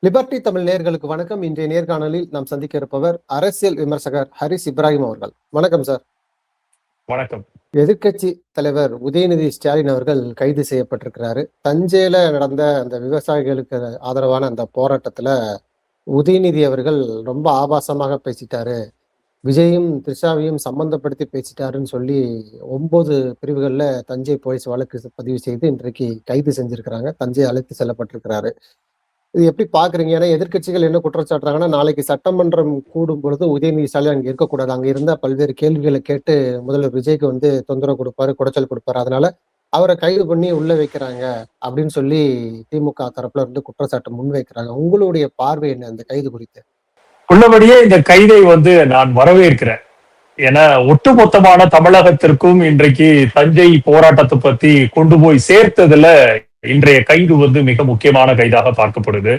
Liberty Tamil நேயர்களுக்கு வணக்கம். இன்றைய நேர்காணலில் நாம் சந்திக்க இருப்பவர் அரசியல் விமர்சகர் ஹரிஸ் இப்ராஹிம் அவர்கள். வணக்கம் சார். வணக்கம். எதிர்க்கட்சி தலைவர் உதயநிதி ஸ்டாலின் அவர்கள் கைது செய்யப்பட்டிருக்கிறாரு. தஞ்சையில நடந்த அந்த விவசாயிகளுக்கு ஆதரவான அந்த போராட்டத்துல உதயநிதி அவர்கள் ரொம்ப ஆபாசமாக பேசிட்டாரு, விஜயும் த்ரிஷாவையும் சம்பந்தப்படுத்தி பேசிட்டாருன்னு சொல்லி 9 பிரிவுகள்ல தஞ்சை போலீஸ் வழக்கு பதிவு செய்து இன்றைக்கு கைது செஞ்சிருக்கிறாங்க. தஞ்சை அழைத்து செல்லப்பட்டிருக்கிறாரு. இது எப்படி பாக்குறீங்க? ஏன்னா எதிர்க்கட்சிகள் என்ன குற்றச்சாட்டுறாங்கன்னா, நாளைக்கு சட்டமன்றம் கூடும் பொழுது உதயநிதி ஸ்டாலின் அங்க இருக்கக்கூடாது. அங்க இருந்தா பல்வேறு கேள்விகளை கேட்டு முதல்வர் விஜய்க்கு தொந்தரவு கொடுப்பாரு, குடைச்சல் கொடுப்பாரு. அதனால அவரை கைது பண்ணி உள்ள வைக்கிறாங்க அப்படின்னு சொல்லி திமுக தரப்புல இருந்து குற்றச்சாட்டு முன்வைக்கிறாங்க. உங்களுடைய பார்வை என்ன அந்த கைது குறித்து? உள்ளபடியே இந்த கைதை நான் வரவேற்கிறேன். ஏன்னா ஒட்டுமொத்தமான தமிழகத்திற்கும் இன்றைக்கு தஞ்சை போராட்டத்தை பத்தி கொண்டு போய் சேர்த்ததுல இன்றைய கைது மிக முக்கியமான கைதாக பார்க்கப்படுது.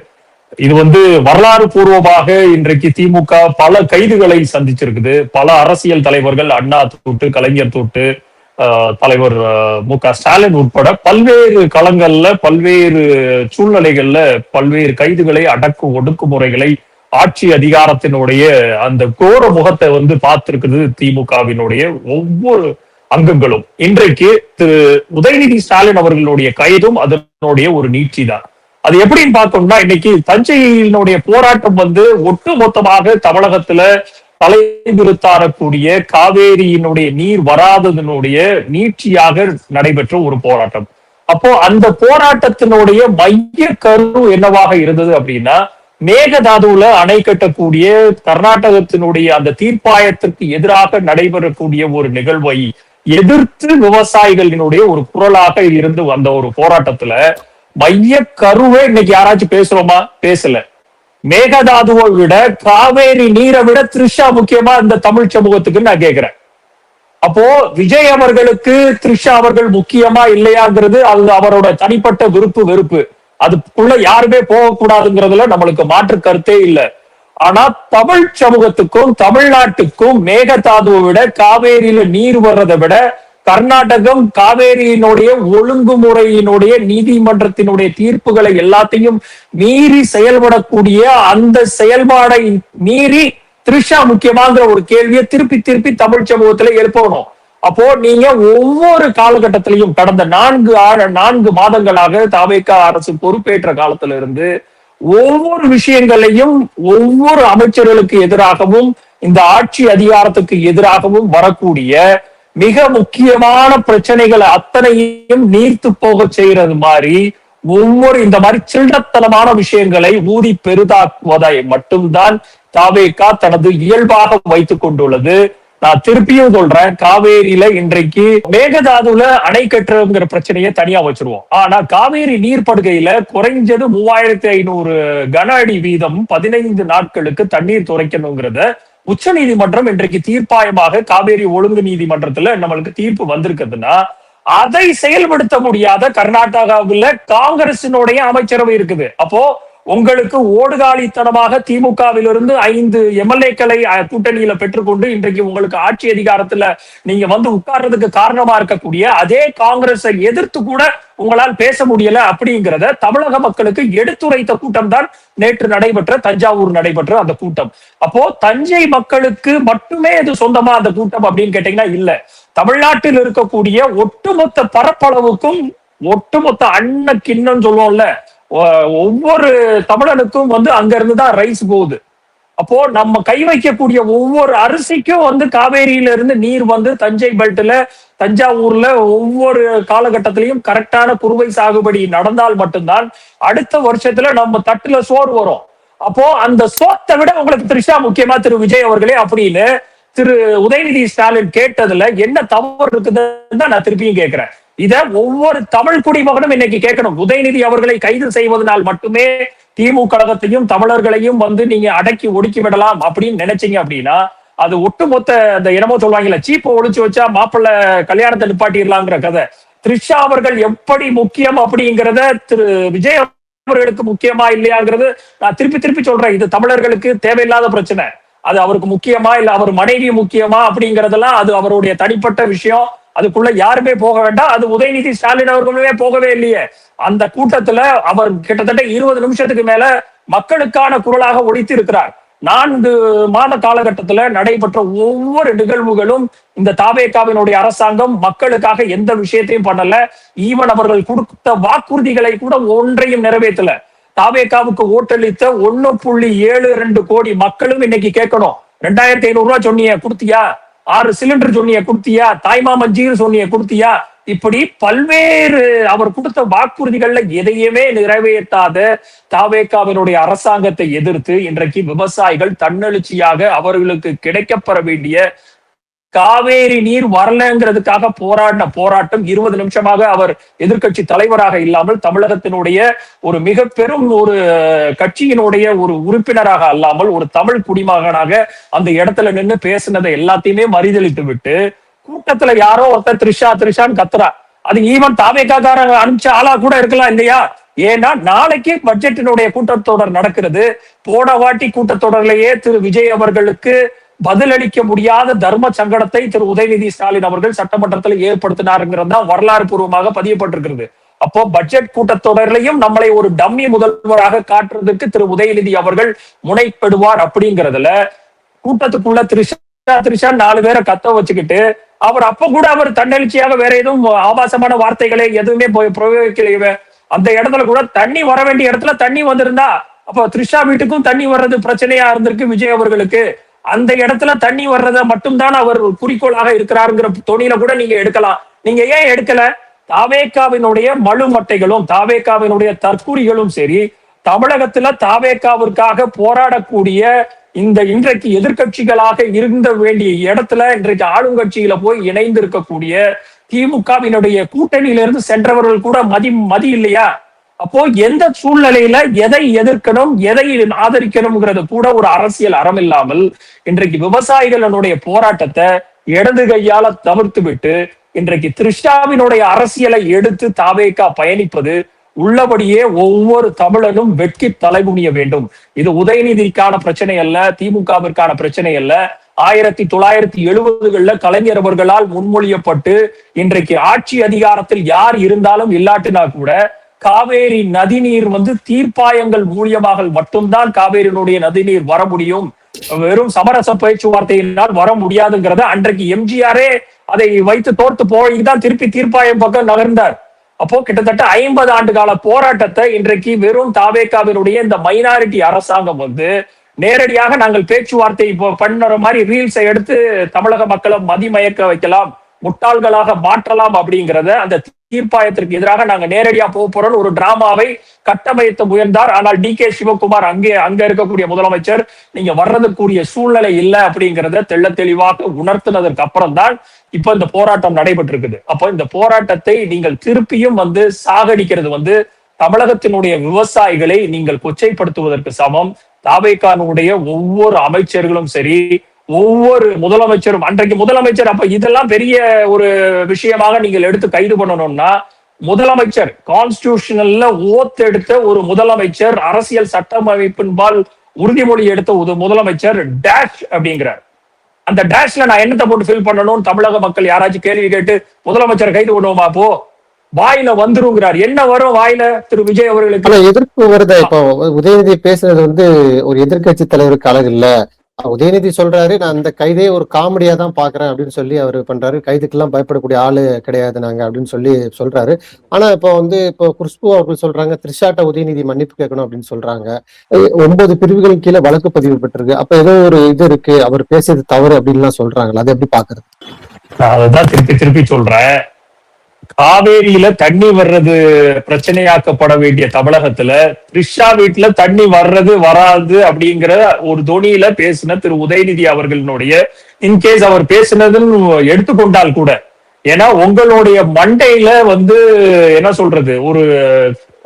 இது வரலாறு பூர்வமாக இன்றைக்கு திமுக பல கைதுகளை சந்திச்சிருக்குது. பல அரசியல் தலைவர்கள், அண்ணா தொட்டு கலைஞர் தொட்டு தலைவர் மு.க. ஸ்டாலின் உட்பட பல்வேறு களங்கள்ல பல்வேறு சூழ்நிலைகள்ல பல்வேறு கைதுகளை, அடக்கு ஒடுக்குமுறைகளை, ஆட்சி அதிகாரத்தினுடைய அந்த கோர முகத்தை பார்த்திருக்குது திமுகவினுடைய ஒவ்வொரு அங்கங்களும். இன்றைக்கு திரு உதயநிதி ஸ்டாலின் அவர்களுடைய கைதும் அதனுடைய ஒரு நீட்சி தான். அது எப்படின்னு பார்த்தோம்னா, இன்னைக்கு தஞ்சையினுடைய போராட்டம் ஒட்டு மொத்தமாக தமிழகத்துல தலைநிறுத்தாரக்கூடிய காவேரியினுடைய நீர் வராததனுடைய நீட்சியாக நடைபெற்ற ஒரு போராட்டம். அப்போ அந்த போராட்டத்தினுடைய மைய கரு என்னவாக இருந்தது அப்படின்னா, மேகதாதுவுல அணை கட்டக்கூடிய கர்நாடகத்தினுடைய அந்த தீர்ப்பாயத்திற்கு எதிராக நடைபெறக்கூடிய ஒரு நிகழ்வை எதிர்த்து விவசாயிகளினுடைய ஒரு குரலாக இருந்து வந்த ஒரு போராட்டத்துல மைய கருவே இன்னைக்கு யாராச்சும் பேசுறோமா? பேசல. மேகதாதுவை விட, காவேரி நீரை விட த்ரிஷா முக்கியமா இந்த தமிழ் சமூகத்துக்கு நான் கேட்கிறேன். அப்போ விஜய் அவர்களுக்கு த்ரிஷா அவர்கள் முக்கியமா இல்லையாங்கிறது அது அவரோட தனிப்பட்ட விருப்பு வெறுப்பு. அதுக்குள்ள யாருமே போகக்கூடாதுங்கிறதுல நம்மளுக்கு மாற்று கருத்தே இல்லை. ஆனா தமிழ் சமூகத்துக்கும் தமிழ்நாட்டுக்கும் மேகதாதுவை விட, காவேரியில நீர் வர்றதை விட, கர்நாடகம் காவேரியினுடைய ஒழுங்குமுறையினுடைய நீதிமன்றத்தினுடைய தீர்ப்புகளை எல்லாத்தையும் மீறி செயல்படக்கூடிய அந்த செயல்பாடை மீறி த்ரிஷா முக்கியமாங்கிற ஒரு கேள்வியை திருப்பி திருப்பி தமிழ் சமூகத்துல எழுப்பணும். அப்போ நீங்க ஒவ்வொரு காலகட்டத்திலையும் கடந்த 4 மாதங்களாக தவேக அரசு பொறுப்பேற்ற காலத்துல இருந்து ஒவ்வொரு விஷயங்களையும் ஒவ்வொரு அமைச்சர்களுக்கு எதிராகவும் இந்த ஆட்சி அதிகாரத்துக்கு எதிராகவும் வரக்கூடிய மிக முக்கியமான பிரச்சனைகளை அத்தனையும் நீர்த்து போக செய்யறது மாதிரி ஒவ்வொரு இந்த மாதிரி சில்லறத்தனமான விஷயங்களை ஊதி பெரிதாக்குவதை மட்டும்தான் தவேக தனது இயல்பாக வைத்துக் கொண்டுள்ளது. நான் திருப்பியும் சொல்றேன், காவேரியில இன்றைக்கு மேகதாதுல அணை கட்டுறங்கிற பிரச்சனையை தனியா வச்சிருவோம். ஆனா காவேரி நீர்ப்படுகையில குறைஞ்சது 3500 கன அடி வீதம் 15 நாட்களுக்கு தண்ணீர் துறைக்கணுங்கிறத உச்ச நீதிமன்றம் இன்றைக்கு தீர்ப்பாயமாக காவேரி ஒழுங்கு நீதிமன்றத்துல நம்மளுக்கு தீர்ப்பு வந்திருக்குதுன்னா, அதை செயல்படுத்த முடியாத கர்நாடகாவில் காங்கிரசினுடைய அமைச்சரவை இருக்குது. அப்போ உங்களுக்கு ஓடுகாலித்தனமாக திமுகவிலிருந்து 5 எம்எல்ஏக்களை கூட்டணியில பெற்றுக்கொண்டு இன்றைக்கு உங்களுக்கு ஆட்சி அதிகாரத்துல நீங்க உட்கார்றதுக்கு காரணமா இருக்கக்கூடிய அதே காங்கிரஸை எதிர்த்து கூட உங்களால் பேச முடியல அப்படிங்கிறத தமிழக மக்களுக்கு எடுத்துரைத்த கூட்டம் தான் நேற்று தஞ்சாவூர் நடைபெற்ற அந்த கூட்டம். அப்போ தஞ்சை மக்களுக்கு மட்டுமே இது சொந்தமா அந்த கூட்டம் அப்படின்னு கேட்டீங்கன்னா இல்ல. தமிழ்நாட்டில் இருக்கக்கூடிய ஒட்டுமொத்த பரப்பளவுக்கும், ஒட்டுமொத்த அன்ன கிண்ணம் சொல்லுவோம்ல, ஒவ்வொரு தமிழனுக்கும் அங்க இருந்துதான் ரைஸ் போகுது. அப்போ நம்ம கை வைக்கக்கூடிய ஒவ்வொரு அரிசிக்கும் காவேரியில இருந்து நீர் தஞ்சை பெல்ட்ல, தஞ்சாவூர்ல ஒவ்வொரு காலகட்டத்திலையும் கரெக்டான குறுவை சாகுபடி நடந்தால் மட்டும்தான் அடுத்த வருஷத்துல நம்ம தட்டுல சோறு வரும். அப்போ அந்த சோத்தை விட உங்களுக்கு த்ரிஷா முக்கியமா திரு விஜய் அவர்களே அப்படின்னு திரு உதயநிதி ஸ்டாலின் கேட்டதுல என்ன தவறு இருக்குதுன்னு தான் நான் திருப்பியும் கேட்கிறேன். இத ஒவ்வொரு தமிழ் குடிமகனும் இன்னைக்கு கேட்கணும். உதயநிதி அவர்களை கைது செய்வதனால் மட்டுமே திமுக கழகத்தையும் தமிழர்களையும் நீங்க அடக்கி ஒடுக்கி விடலாம் அப்படின்னு நினைச்சீங்க அப்படின்னா, அது ஒட்டுமொத்த அந்த என்னமோ சொல்லுவாங்கல்ல, சீப்பை ஒழிச்சு வச்சா மாப்பிள்ளை கல்யாணத்தை நிப்பாட்டிடலாங்கிற கதை. த்ரிஷா அவர்கள் எப்படி முக்கியம் அப்படிங்கிறத திரு விஜய் அவர்களுக்கு முக்கியமா இல்லையாங்கிறது நான் திருப்பி திருப்பி சொல்றேன். இது தமிழர்களுக்கு தேவையில்லாத பிரச்சனை. அது அவருக்கு முக்கியமா இல்ல அவர் மனைவி முக்கியமா அப்படிங்கறதெல்லாம் அது அவருடைய தனிப்பட்ட விஷயம். அதுக்குள்ள யாருமே போக வேண்டாம். அது உதயநிதி ஸ்டாலின் அவர்களுமே போகவே இல்லையே. அந்த கூட்டத்துல அவர் கிட்டத்தட்ட 20 நிமிஷத்துக்கு மேல மக்களுக்கான குரலாக ஒலித்து இருக்கிறார். 4 மாத காலகட்டத்துல நடைபெற்ற ஒவ்வொரு நிகழ்வுகளும் இந்த தாவேகாவினுடைய அரசாங்கம் மக்களுக்காக எந்த விஷயத்தையும் பண்ணல. ஈவன் அவர்கள் கொடுத்த வாக்குறுதிகளை கூட ஒன்றையும் நிறைவேற்றல. தாவேகாவுக்கு ஓட்டளித்த 1.72 கோடி மக்களும் இன்னைக்கு கேட்கணும், 2500 ரூபாய் சொன்னிய கொடுத்தியா, 6 சிலிண்டர் சொன்னிய கொடுத்தியா, தாய்மாமன் ஜீர் சொன்னிய கொடுத்தியா, இப்படி பல்வேறு அவர் கொடுத்த வாக்குறுதிகள்ல எதையுமே நிறைவேற்றாத தாவேகாவினுடைய அரசாங்கத்தை எதிர்த்து இன்றைக்கு விவசாயிகள் தன்னெழுச்சியாக அவர்களுக்கு கிடைக்கப்பெற வேண்டிய காவேரி நீர் வரலங்கிறதுக்காக போராடின போராட்டம் 20 நிமிஷமாக அவர் எதிர்கட்சி தலைவராக இல்லாமல் தமிழகத்தினுடைய ஒரு மிக பெரும் ஒரு கட்சியினுடைய ஒரு உறுப்பினராக அல்லாமல் ஒரு தமிழ் குடிமகனாக அந்த இடத்துல நின்று பேசினதை எல்லாத்தையுமே மறிதளித்து விட்டு கூட்டத்துல யாரோ ஒருத்தர் த்ரிஷான்னு கத்துறா. அது ஈவன் தாவேகாரங்க அனுப்பிச்ச ஆளா கூட இருக்கலாம் இல்லையா? ஏன்னா நாளைக்கு பட்ஜெட்டினுடைய கூட்டத்தொடர் நடக்கிறது. போன வாட்டி கூட்டத்தொடர்லயே திரு விஜய் அவர்களுக்கு பதிலளிக்க முடியாத தர்ம சங்கடத்தை திரு உதயநிதி ஸ்டாலின் அவர்கள் சட்டமன்றத்தில் ஏற்படுத்தினாருங்கிறது தான் வரலாறு பூர்வமாக பதியப்பட்டிருக்கிறது. அப்போ பட்ஜெட் கூட்டத்தொடர்லையும் நம்மளை ஒரு டம்மி முதல்வராக காட்டுறதுக்கு திரு உதயநிதி அவர்கள் முனைப்படுவார். அப்படிங்கிறதுல கூட்டத்துக்குள்ள த்ரிஷா 4 பேரை கத்த வச்சுக்கிட்டு அவர் அப்ப கூட அவர் தன்னெழுச்சியாக வேற எதுவும் ஆபாசமான வார்த்தைகளை எதுவுமே பிரயோகிக்கலையே. அந்த இடத்துல கூட தண்ணி வர வேண்டிய இடத்துல தண்ணி வந்திருந்தா அப்ப த்ரிஷா வீட்டுக்கும் தண்ணி வர்றது பிரச்சனையா இருந்திருக்கு விஜய் அவர்களுக்கு. அந்த இடத்துல தண்ணி வர்றத மட்டும்தான் அவர் குறிக்கோளாக இருக்கிறாருங்கிற தொனியில கூட நீங்க எடுக்கலாம். நீங்க ஏன் எடுக்கல? தாவேகாவினுடைய மழுமட்டைகளும் தாவேகாவினுடைய தற்கூரிகளும் சரி, தமிழகத்துல தாவேகாவிற்காக போராடக்கூடிய இந்த இன்றைக்கு எதிர்கட்சிகளாக இருந்த வேண்டிய இடத்துல இன்றைக்கு ஆளுங்கட்சியில போய் இணைந்து இருக்கக்கூடிய திமுகவினுடைய கூட்டணியிலிருந்து சென்றவர்கள் கூட மதி இல்லையா? அப்போ எந்த சூழ்நிலையில எதை எதிர்க்கணும் எதை ஆதரிக்கணும்ங்கிறது கூட ஒரு அரசியல் அறம் இல்லாமல் இன்றைக்கு விவசாயிகளுடைய போராட்டத்தை இடது கையால தவிர்த்து விட்டு இன்றைக்கு த்ரிஷாவினுடைய அரசியலை எடுத்து தாவேகா பயணிப்பது உள்ளபடியே ஒவ்வொரு தமிழனும் வெட்கி தலைகுனிய வேண்டும். இது உதயநிதிக்கான பிரச்சனை அல்ல, திமுகவிற்கான பிரச்சனை அல்ல. 1970களில் கலைஞர் அவர்களால் முன்மொழியப்பட்டு இன்றைக்கு ஆட்சி அதிகாரத்தில் யார் இருந்தாலும் இல்லாட்டினா கூட காவேரி நதிநீர் தீர்ப்பாயங்கள் மூலியமாக மட்டும்தான் காவேரியினுடைய நதிநீர் வர முடியும், வெறும் சமரச பேச்சுவார்த்தையினால் வர முடியாதுங்கிறத அன்றைக்கு எம்ஜிஆரே அதை வைத்து தோர்த்து போய்தான் திருப்பி தீர்ப்பாயம் பக்கம் நகர்ந்தார். அப்போ கிட்டத்தட்ட 50 ஆண்டு கால போராட்டத்தை இன்றைக்கு வெறும் தாவேகாவினுடைய இந்த மைனாரிட்டி அரசாங்கம் நேரடியாக நாங்கள் பேச்சுவார்த்தை பண்ணுற மாதிரி ரீல்ஸை எடுத்து தமிழக மக்களை மதிமயக்க வைக்கலாம், முட்டாள்களாக மாற்றலாம் அப்படிங்கிறத அந்த தீர்ப்பாயத்திற்கு எதிராக நாங்க நேரடியா போறோம் ஒரு டிராமாவை கட்டமைத்து முயன்றார். ஆனால் டி.கே. சிவகுமார் அங்க இருக்கக்கூடிய முதலமைச்சர் நீங்க வர்றதுக்குரிய சூழ்நிலை இல்லை அப்படிங்கிறத தெள்ள தெளிவாக உணர்த்தினதற்கு அப்புறம் தான் இப்ப இந்த போராட்டம் நடைபெற்று இருக்குது. அப்போ இந்த போராட்டத்தை நீங்கள் திருப்பியும் சாகடிக்கிறது தமிழகத்தினுடைய விவசாயிகளை நீங்கள் கொச்சைப்படுத்துவதற்கு சமம். தாவேகானுடைய ஒவ்வொரு அமைச்சர்களும் சரி, ஒவ்வொரு முதலமைச்சரும் அன்றைக்கு முதலமைச்சர் அப்ப இதெல்லாம் பெரிய ஒரு விஷயமாக நீங்கள் எடுத்து கைது பண்ணணும்னா முதலமைச்சர் கான்ஸ்டிடியூஷனல்ல ஓத் எடுத்த ஒரு முதலமைச்சர், அரசியல் சட்டமைப்பின்பால் உறுதிமொழி எடுத்த ஒரு முதலமைச்சர் டேஷ் அப்படிங்கிறார். அந்த டேஷ்ல நான் என்னத்தை போட்டு ஃபில் பண்ணணும் தமிழக மக்கள் யாராச்சும் கேள்வி கேட்டு முதலமைச்சர் கைது பண்ணுவோமா? அப்போ வாயில வந்துருங்கிறார். என்ன வரும் வாயில திரு விஜய் அவர்களுக்கு? எதிர்ப்பு வருது. இப்போ உதயநிதி பேசுறது ஒரு எதிர்கட்சி தலைவருக்கு அழகு இல்ல. உதயநிதி சொல்றாரு, நான் அந்த கைதே ஒரு காமெடியா தான் பாக்குறேன் அப்படின்னு சொல்லி அவர் பண்றாரு. கைதுக்கெல்லாம் பயப்படக்கூடிய ஆளு கிடையாது நாங்க அப்படின்னு சொல்லி சொல்றாரு. ஆனா இப்போ குஷ்பு அவர்கள் சொல்றாங்க த்ரிஷாட்ட உதயநிதி மன்னிப்பு கேட்கணும் அப்படின்னு சொல்றாங்க. 9 பிரிவுகள் கீழே வழக்கு பதிவு பெற்றிருக்கு. அப்ப ஏதோ ஒரு இது இருக்கு, அவர் பேசியது தவறு அப்படின்லாம் சொல்றாங்களா? அதை எப்படி பாக்குறது? நான் அதான் திருப்பி சொல்றேன். காவேரியில தண்ணி வர்றது பிரச்சனையாக்கப்பட வேண்டிய தமிழகத்துல த்ரிஷா வீட்டுல தண்ணி வர்றது வராது அப்படிங்கிற ஒரு தொனியில பேசின திரு உதயநிதி அவர்களுடைய இன்கேஸ் அவர் பேசினதுன்னு எடுத்துக்கொண்டால் கூட, ஏன்னா உங்களுடைய மண்டையில என்ன சொல்றது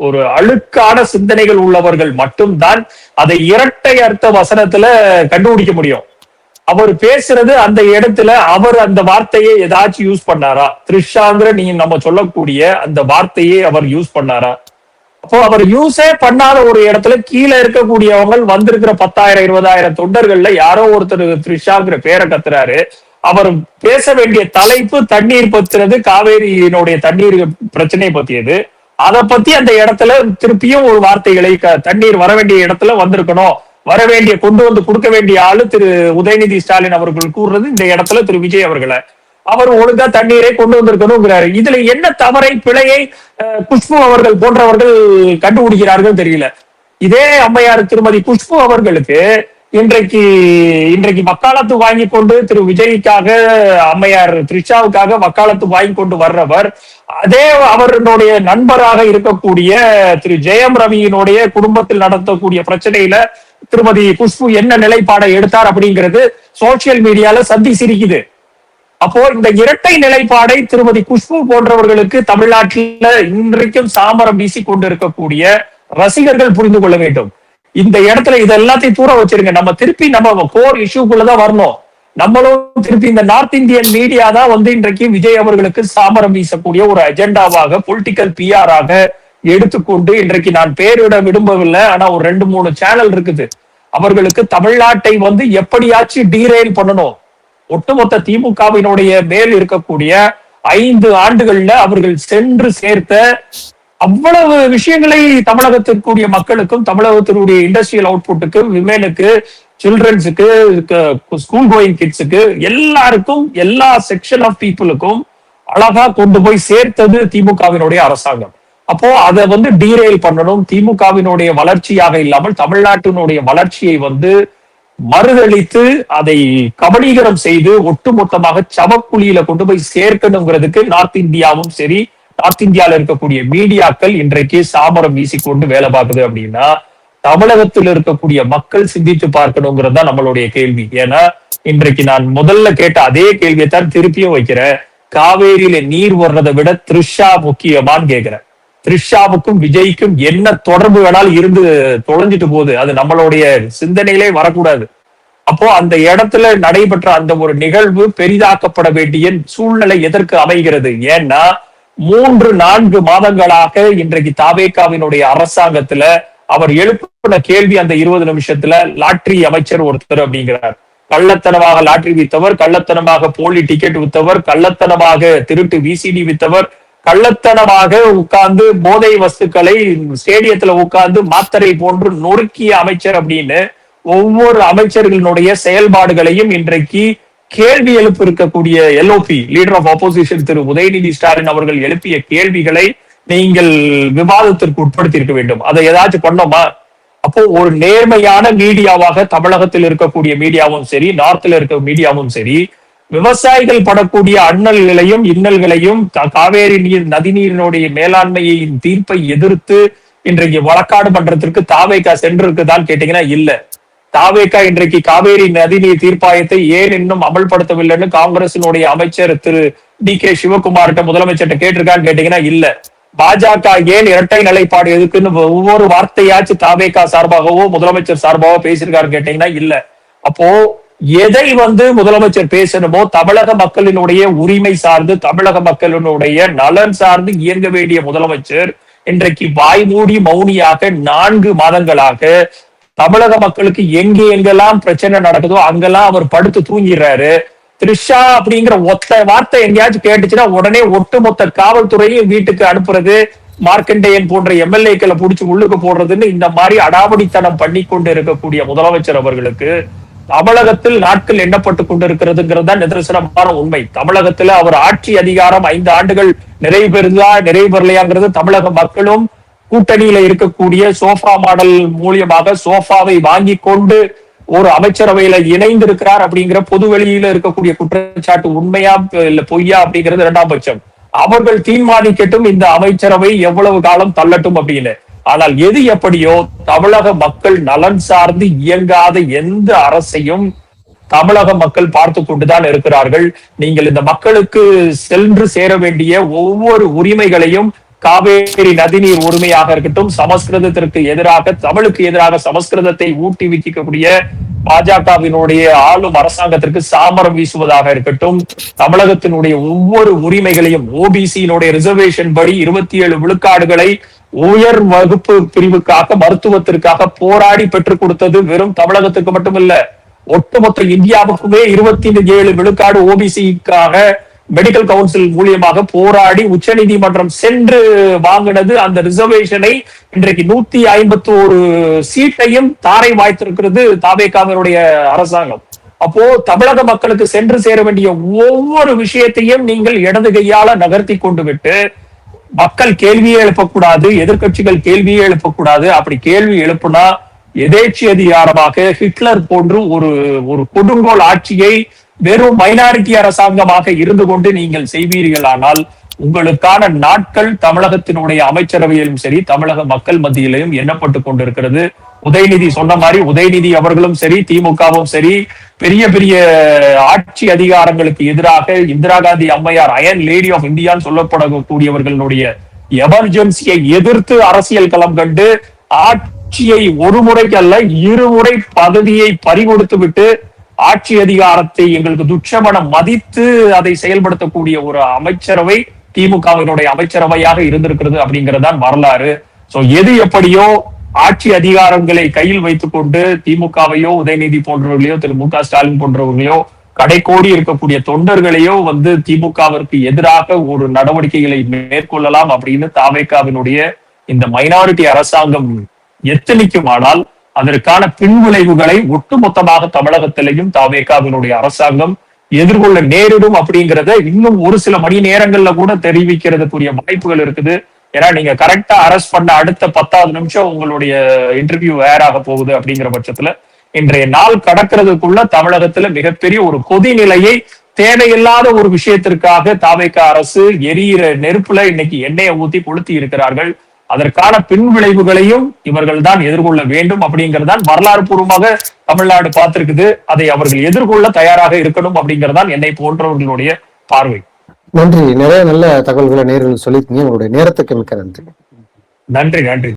ஒரு அழுக்கான சிந்தனைகள் உள்ளவர்கள் மட்டும்தான் அதை இரட்டை அர்த்த வசனத்துல கண்டுபிடிக்க முடியும். அவர் பேசுறது அந்த இடத்துல அவர் அந்த வார்த்தையை ஏதாச்சும் யூஸ் பண்ணாரா? த்ரிஷாங்கிற நீங்க நம்ம சொல்லக்கூடிய அந்த வார்த்தையை அவர் யூஸ் பண்ணாரா? அப்போ அவர் யூஸே பண்ணாத ஒரு இடத்துல கீழே இருக்கக்கூடியவங்க வந்திருக்கிற 10,000 20,000 தொண்டர்கள்ல யாரோ ஒருத்தர் த்ரிஷாங்கிற பேரை கத்துறாரு. அவர் பேச வேண்டிய தலைப்பு தண்ணீர் பத்துறது, காவேரியினுடைய தண்ணீர் பிரச்சனை பத்தியது. அதை பத்தி அந்த இடத்துல திருப்பியும் ஒரு வார்த்தைகளை தண்ணீர் வர வேண்டிய இடத்துல வந்திருக்கணும், வர வேண்டிய கொண்டு வந்து கொடுக்க வேண்டிய ஆளு திரு உதயநிதி ஸ்டாலின் அவர்கள் கூறுறது இந்த இடத்துல திரு விஜய் அவர்களை அவர் ஒழுங்கா தண்ணீரை கொண்டு வந்திருக்கணுங்கிறாரு. இதுல என்ன தவறை பிழையை குஷ்பு அவர்கள் போன்றவர்கள் கண்டுபிடிக்கிறார்கள் தெரியல. இதே அம்மையார் திருமதி குஷ்பு அவர்களுக்கு இன்றைக்கு வக்காலத்து வாங்கி கொண்டு திரு விஜய்க்காக அம்மையார் த்ரிஷாவுக்காக வக்காலத்து வாங்கி கொண்டு வர்றவர், அதே அவருடைய நண்பராக இருக்கக்கூடிய திரு ஜெயம் ரவியினுடைய குடும்பத்தில் நடத்தக்கூடிய பிரச்சனையில திருமதி குஷ்பு என்ன நிலைப்பாடை எடுத்தார் அப்படிங்கிறது சோசியல் மீடியால சந்தி சிரிக்குது. அப்போ இந்த இரட்டை நிலைப்பாடை திருமதி குஷ்பு போன்றவர்களுக்கு தமிழ்நாட்டில் இன்றைக்கும் சாமரம் வீசி கொண்டு இருக்கக்கூடிய ரசிகர்கள் புரிந்து கொள்ள வேண்டும். இந்த இடத்துல இது எல்லாத்தையும் தூர வச்சிருங்க. நம்ம திருப்பி நம்ம கோர் இஷ்யூக்குள்ளதான் வரணும். நம்மளும் திருப்பி இந்த நார்த் இந்தியன் மீடியா தான் இன்றைக்கு விஜய் அவர்களுக்கு சாமரம் வீசக்கூடிய ஒரு அஜெண்டாவாக பொலிட்டிக்கல் பிஆராக எடுத்துக்கொண்டு இன்றைக்கு நான் பேரிட விரும்பவில்லை, ஆனா ஒரு 2-3 சேனல் இருக்குது. அவர்களுக்கு தமிழ்நாட்டை எப்படியாச்சும் டீரெயில் பண்ணணும். ஒட்டுமொத்த திமுகவினுடைய மேல் இருக்கக்கூடிய 5 ஆண்டுகள்ல அவர்கள் சென்று சேர்த்த அவ்வளவு விஷயங்களை தமிழகத்திற்குரிய மக்களுக்கும், தமிழகத்தினுடைய இண்டஸ்ட்ரியல் அவுட்புட்டுக்கு, விமெனுக்கு, சில்ட்ரன்ஸுக்கு, ஸ்கூல் கோயிங் கிட்ஸுக்கு, எல்லாருக்கும், எல்லா செக்ஷன் ஆஃப் பீப்புளுக்கும் அழகா கொண்டு போய் சேர்த்தது திமுகவினுடைய அரசாங்கம். அப்போ அதை டீரெயில் பண்ணணும். திமுகவினுடைய வளர்ச்சியாக இல்லாமல் தமிழ்நாட்டினுடைய வளர்ச்சியை மறுதளித்து அதை கபலீகரம் செய்து ஒட்டுமொத்தமாக சவக்குழியில கொண்டு போய் சேர்க்கணுங்கிறதுக்கு நார்த் இந்தியாவும் சரி, நார்த் இந்தியால இருக்கக்கூடிய மீடியாக்கள் இன்றைக்கு சாமரம் வீசிக்கொண்டு வேலை பார்க்குது. அப்படின்னா தமிழகத்தில் இருக்கக்கூடிய மக்கள் சிந்தித்து பார்க்கணுங்கிறது தான் நம்மளுடைய கேள்வி. ஏன்னா இன்றைக்கு நான் முதல்ல கேட்ட அதே கேள்வியை தான் திருப்பியும் வைக்கிறேன். காவேரியில நீர் வர்றதை விட த்ரிஷா முக்கியமான்னு கேட்கிறேன். த்ரிஷாவுக்கும் விஜய்க்கும் என்ன தொடர்பு வேணாலும் இருந்து தொலைஞ்சிட்டு போகுது, அது நம்மளுடைய சிந்தனையிலே வரக்கூடாது. அப்போ அந்த இடத்துல நடைபெற்ற அந்த ஒரு நிகழ்வு பெரிதாக்கப்பட வேண்டிய சூழ்நிலை எதற்கு அமைகிறது? ஏன்னா 3-4 மாதங்களாக இன்றைக்கு தாவேகாவினுடைய அரசாங்கத்துல அவர் எழுப்பின கேள்வி அந்த 20 நிமிஷத்துல லாட்டரி அமைச்சர் ஒருத்தர் அப்படிங்கிறார். கள்ளத்தனமாக லாட்டரி வித்தவர், கள்ளத்தனமாக போலி டிக்கெட் வித்தவர், கள்ளத்தனமாக திருட்டு விசிடி வித்தவர், கள்ளத்தனமாக உட்கார்ந்து போதை வஸ்துக்களை ஸ்டேடியத்துல உட்கார்ந்து மாத்திரை போன்று நொறுக்கிய அமைச்சர் அப்படின்னு ஒவ்வொரு அமைச்சர்களினுடைய செயல்பாடுகளையும் இன்றைக்கு கேள்வி எழுப்ப இருக்கக்கூடிய LOP leader of opposition Thiru Udhayanidhi Stalin அவர்கள் எழுப்பிய கேள்விகளை நீங்கள் விவாதத்திற்கு உட்படுத்தி இருக்க வேண்டும். அதை ஏதாச்சும் பண்ணோமா? அப்போ ஒரு நேர்மையான மீடியாவாக தமிழகத்தில் இருக்கக்கூடிய மீடியாவும் சரி, நார்த்ல இருக்க மீடியாவும் சரி, விவசாயிகள் படக்கூடிய அண்ணல்களையும் இன்னல்களையும் காவேரி நீர் நதிநீரினுடைய மேலாண்மையின் தீர்ப்பை எதிர்த்து இன்றைக்கு வழக்காடு மன்றத்திற்கு தாவேகா சென்றிருக்குதான் கேட்டீங்கன்னா இல்ல. தாவேகா இன்றைக்கு காவேரி நதிநீர் தீர்ப்பாயத்தை ஏன் இன்னும் அமல்படுத்தவில்லைன்னு காங்கிரசினுடைய அமைச்சர் திரு டி.கே. சிவகுமார்கிட்ட முதலமைச்சர்கிட்ட கேட்டிருக்கான்னு கேட்டீங்கன்னா இல்ல. பாஜக ஏன் இரட்டை நிலைப்பாடு எதுக்குன்னு ஒவ்வொரு வார்த்தையாச்சும் தாவேகா சார்பாகவோ முதலமைச்சர் சார்பாகவோ பேசியிருக்காருன்னு கேட்டீங்கன்னா இல்ல. அப்போ எதை முதலமைச்சர் பேசணுமோ தமிழக மக்களினுடைய உரிமை சார்ந்து, தமிழக மக்களினுடைய நலன் சார்ந்து இயங்க வேண்டிய முதலமைச்சர் இன்றைக்கு வாய்மூடி மௌனியாக 4 மாதங்களாக தமிழக மக்களுக்கு எங்கெல்லாம் பிரச்சனை நடக்குதோ அங்கெல்லாம் அவர் படுத்து தூங்கிடுறாரு. த்ரிஷா அப்படிங்கிற ஒத்த வார்த்தை எங்கேயாச்சும் கேட்டுச்சுன்னா உடனே ஒட்டுமொத்த காவல்துறையும் வீட்டுக்கு அனுப்புறது, மார்க்கண்டேயன் போன்ற எம்எல்ஏக்களை புடிச்சு உள்ளுக்கு போடுறதுன்னு இந்த மாதிரி அடாவடித்தனம் பண்ணி கொண்டு இருக்கக்கூடிய முதலமைச்சர் அவர்களுக்கு தமிழகத்தில் நாட்கள் எண்ணப்பட்டு கொண்டிருக்கிறதுங்கிறது தான் நிதர்சனமான உண்மை. தமிழகத்துல அவர் ஆட்சி அதிகாரம் 5 ஆண்டுகள் நிறைவு பெறலையாங்கிறது தமிழக மக்களும் கூட்டணியில இருக்கக்கூடிய சோஃபா மாடல் மூலியமாக சோஃபாவை வாங்கி கொண்டு ஒரு அமைச்சரவையில இணைந்திருக்கிறார் அப்படிங்கிற பொது வெளியில இருக்கக்கூடிய குற்றச்சாட்டு உண்மையா இல்ல பொய்யா அப்படிங்கிறது 2ஆம் பட்சம். அவர்கள் தீர்மானிக்கட்டும் இந்த அமைச்சரவை எவ்வளவு காலம் தள்ளட்டும் அப்படின்னு. ஆனால் எது எப்படியோ தமிழக மக்கள் நலன் சார்ந்து இயங்காத எந்த அரசையும் தமிழக மக்கள் பார்த்து கொண்டுதான் இருக்கிறார்கள். நீங்கள் இந்த மக்களுக்கு சென்று சேர வேண்டிய ஒவ்வொரு உரிமைகளையும், காவேரி நதிநீர் உரிமையாக இருக்கட்டும், சமஸ்கிருதத்திற்கு எதிராக, தமிழுக்கு எதிராக சமஸ்கிருதத்தை ஊட்டி விக்கக்கூடிய பாஜகவினுடைய ஆளும் அரசாங்கத்திற்கு சாமரம் வீசுவதாக இருக்கட்டும், தமிழகத்தினுடைய ஒவ்வொரு உரிமைகளையும் ஓபிசியினுடைய ரிசர்வேஷன் படி 27 விழுக்காடுகளை உயர் வகுப்பு பிரிவுக்காக, மருத்துவத்திற்காக போராடி பெற்றுக் கொடுத்தது வெறும் தமிழகத்துக்கு மட்டுமல்ல, ஒட்டுமொத்த இந்தியாவுக்குமே 27 விழுக்காடு ஓபிசிக்காக மெடிக்கல் கவுன்சில் மூலியமாக போராடி உச்சநீதிமன்றம் சென்று வாங்கினது அந்த ரிசர்வேஷனை இன்றைக்கு 151 சீட்டையும் தாரை வாய்த்திருக்கிறது தாவேகாவினுடைய அரசாங்கம். அப்போ தமிழக மக்களுக்கு சென்று சேர வேண்டிய ஒவ்வொரு விஷயத்தையும் நீங்கள் இடது கையால நகர்த்தி கொண்டு விட்டு மக்கள் கேள்வியே எழுப்பக்கூடாது, எதிர்கட்சிகள் கேள்வியே எழுப்பக்கூடாது. அப்படி கேள்வி எழுப்புனா எதேச்சி அதிகாரமாக ஹிட்லர் போன்று ஒரு கொடுங்கோல் ஆட்சியை வெறும் மைனாரிட்டி அரசாங்கமாக இருந்து கொண்டு நீங்கள் செய்வீர்களானால் உங்களுக்கான நாட்கள் தமிழகத்தினுடைய அமைச்சரவையிலும் சரி தமிழக மக்கள் மத்தியிலும் எண்ணப்பட்டு கொண்டிருக்கிறது. உதயநிதி சொன்ன மாதிரி உதயநிதி அவர்களும் சரி திமுகவும் சரி பெரிய பெரிய ஆட்சி அதிகாரங்களுக்கு எதிராக இந்திரா காந்தி அம்மையார் அயன் லேடி ஆஃப் இந்தியான்னு சொல்லப்படக்கூடியவர்களுடைய எமர்ஜென்சியை எதிர்த்து அரசியல் களம் கண்டு ஆட்சியை ஒரு முறைக்கு அல்ல இருமுறை பதவியை பறிகொடுத்து விட்டு ஆட்சி அதிகாரத்தை எங்களுக்கு துச்சமென மதித்து அதை செயல்படுத்தக்கூடிய ஒரு அமைச்சரவை திமுகவினுடைய அமைச்சரவையாக இருந்திருக்கிறது அப்படிங்கறதுதான் வரலாறு. சோ எது எப்படியோ ஆட்சி அதிகாரங்களை கையில் வைத்துக் கொண்டு திமுகவையோ உதயநிதி போன்றவர்களையோ திரு மு க ஸ்டாலின் போன்றவர்களையோ கடைக்கோடி இருக்கக்கூடிய தொண்டர்களையோ திமுகவிற்கு எதிராக ஒரு நடவடிக்கைகளை மேற்கொள்ளலாம் அப்படின்னு தாவேகாவினுடைய இந்த மைனாரிட்டி அரசாங்கம் எத்தனிக்குமானால் அதற்கான பின்விளைவுகளை ஒட்டுமொத்தமாக தமிழகத்திலையும் தாவேகாவினுடைய அரசாங்கம் எதிர்கொள்ள நேரிடும் அப்படிங்கிறத இன்னும் ஒரு சில மணி நேரங்கள்ல கூட தெரிவிக்கிறதுக்குரிய வாய்ப்புகள் இருக்குது. ஏன்னா நீங்க கரெக்டா அரெஸ்ட் பண்ண அடுத்த 10வது நிமிஷம் உங்களுடைய இன்டர்வியூ வேர் ஆக போகுது அப்படிங்கிற பட்சத்துல இன்றைய நாள் கடக்கிறதுக்குள்ள தமிழகத்துல மிகப்பெரிய ஒரு கொதிநிலையை தேவையில்லாத ஒரு விஷயத்திற்காக தாவேகா அரசு எரியிற நெருப்புல இன்னைக்கு எண்ணெயை ஊத்தி கொளுத்தி இருக்கிறார்கள். அதற்கான பின் விளைவுகளையும் இவர்கள் தான் எதிர்கொள்ள வேண்டும் அப்படிங்கறதான் வரலாறு பூர்வமாக தமிழ்நாடு பார்த்திருக்குது. அதை அவர்கள் எதிர்கொள்ள தயாராக இருக்கணும் அப்படிங்கறதான் என்னை போன்றவர்களுடைய பார்வை. நன்றி. நிறைய நல்ல தகவல்களை நேரில் சொல்லியிருக்கீங்க. உங்களுடைய நேரத்துக்கு மிக்க நன்றி. நன்றி.